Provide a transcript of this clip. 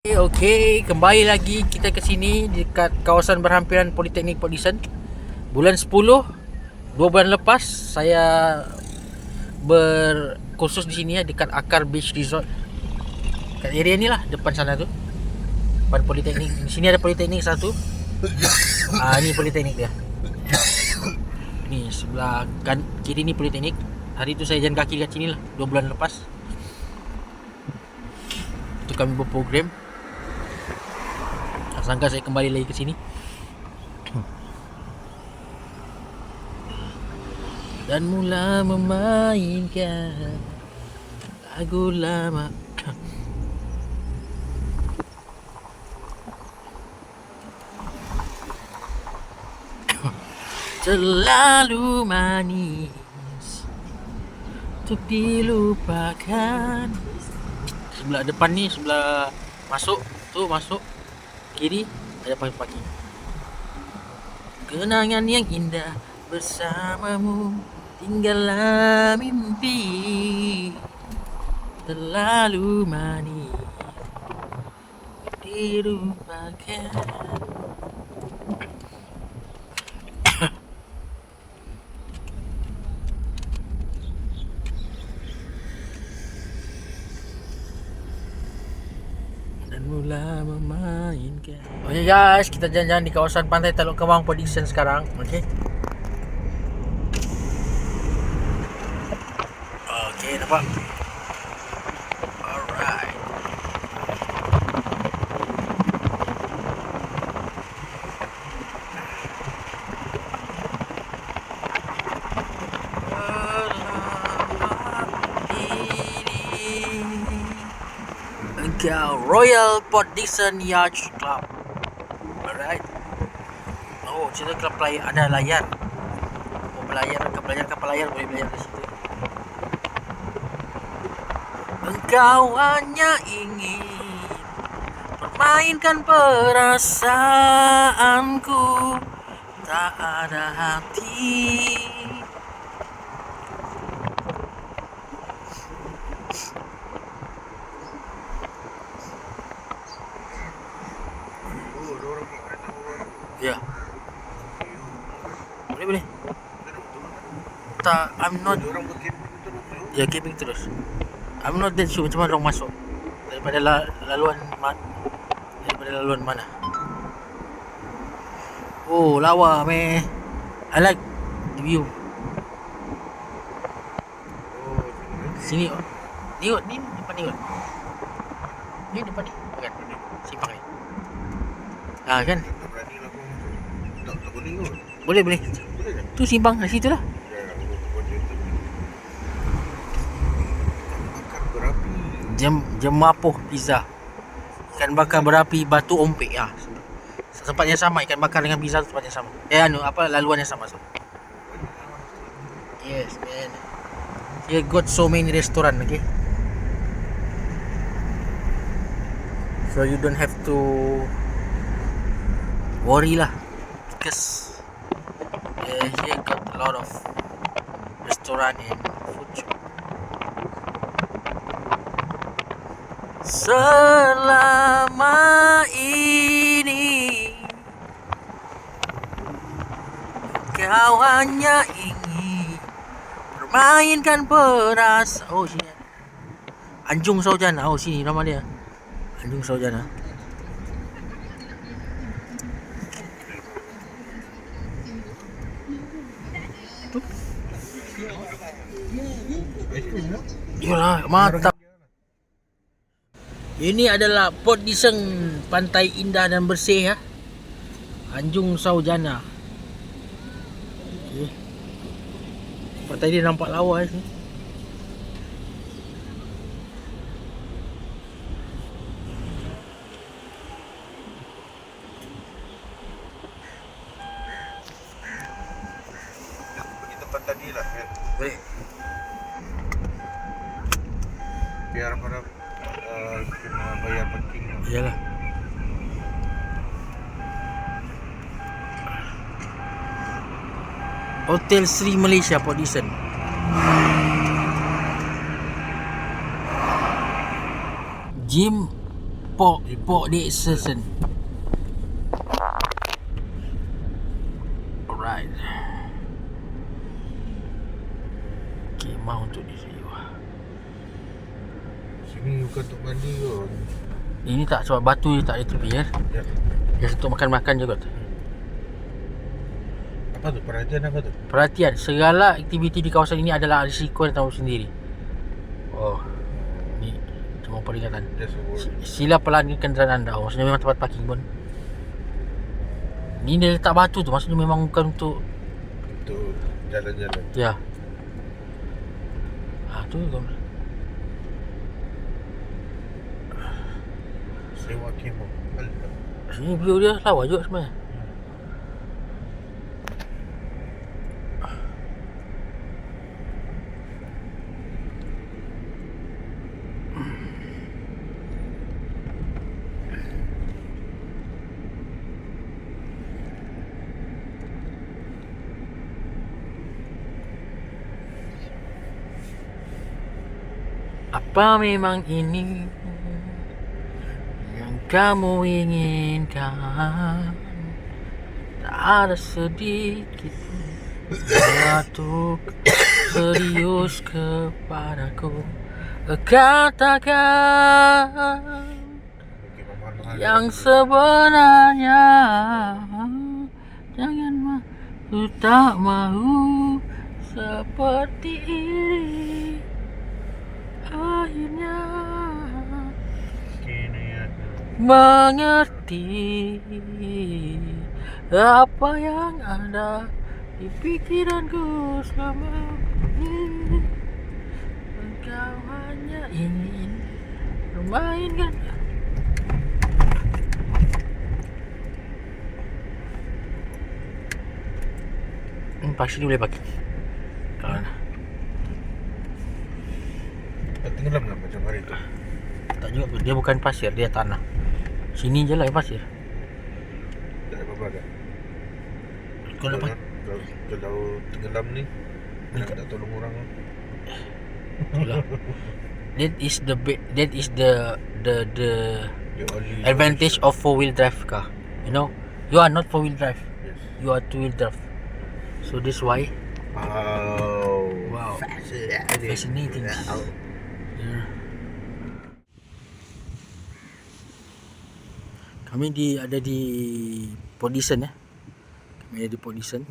Okey, kembali lagi kita ke sini dekat kawasan berhampiran Politeknik Port Dickson. Bulan 10, 2 bulan lepas saya berkursus di sini dekat Akar Beach Resort. Kat area ni lah, depan sana tu. Depan Politeknik. Di sini ada Politeknik satu. Ni Politeknik dia. Ni sebelah kiri ni Politeknik. Hari tu saya jalan kaki kat sini lah, 2 bulan lepas. Itu kami berprogram. Sangka saya kembali lagi ke sini. Dan mula memainkan lagu lama. Terlalu manis untuk dilupakan. Sebelah depan ni, sebelah masuk tu, masuk kiri ada pagi-pagi. Kenangan yang indah bersamamu, tinggallah mimpi terlalu manis dilupakan. Dan mula memainkan. Okay guys, kita jalan-jalan di kawasan pantai Teluk Kemang Port Dickson sekarang. Okay. Okay, nampak. Alright. Royal Port Dickson Yacht Club. Alright. Oh, cerita klub layar, ada layar. Oh, kapal layar boleh belayar di situ. Engkau hanya ingin permainkan perasaanku, tak ada hati. Ya. Boleh. Tak, I'm not. Ya, camping terus. I'm not that sure macam mana orang masuk daripada laluan mana. Oh, lawa meh. I like the view. Sini. Ni depan ni. Ni depan ni. Bukan. Simpang ni. Kan? Boleh. Tu simpang kat situ lah. Jemapoh pizza. Ikan bakar berapi Batu Ompek lah. Tempatnya sama, ikan bakar dengan pizza tempatnya sama. Laluannya sama. Yes, man. Here got so many restaurant, okay? So you don't have to worry lah, because here got a lot of restaurant and food shop. Selama ini kau hanya ingin permainkan perasaan. Oh, sini Anjung Saujana. Oh, sini nama dia, Anjung Saujana. Yalah, mantap. Ini adalah Port Dickson, pantai indah dan bersih ya. Anjung Saujana. Okay. Pantai dia nampak lawa ni. Pergi tempat tadi lah kan. Boleh. Biar pada kena bayar parking. Iyalah. Hotel Sri Malaysia Port Dickson. Gym Port Dickson. Alright. Kemah untuk diri. Sini bukan untuk mandi kot. Ini tak sebab batu dia tak ada tepi ya. Ya. Dia untuk makan-makan je kot. Apa tu? Perhatian apa tu? Perhatian, segala aktiviti di kawasan ini adalah risiko dan tanggung sendiri. Oh, ni cuma peringatan. Just a word. Sila pelanggan kenderaan anda. Oh, maksudnya memang tempat parking pun. Ni dia letak batu tu, maksudnya memang bukan untuk Untuk jalan-jalan. ya. Tu kan. Sewa kemah. Alah. Sini view dia lawa juga sebenarnya. Apa memang ini yang kamu inginkan? Tak ada sedikit satu serius kepadaku. Katakan Kemah mahal. yang sebenarnya. Jangan mahu tak mahu seperti ini. Akhirnya Kini ya. mengerti apa yang ada di pikiranku selama ini. Engkau hanya ingin bermainkan. Pasti dia boleh pakai. Kalau nak. Tenggelam lah macam hari tu. Tak juga, dia bukan pasir, dia tanah. Sini je lah yang pasir. Tak ada apa-apa kan? Kalau apa? Kalau tenggelam ni, nak tak tolong orang lah. That is the You only advantage of 4-wheel drive car. You know, you are not 4-wheel drive. Yes. You are 2-wheel drive. So this why Wow. fascinating. Yeah. Kami ada di Port Dickson ya. Kami ada di Port Dickson.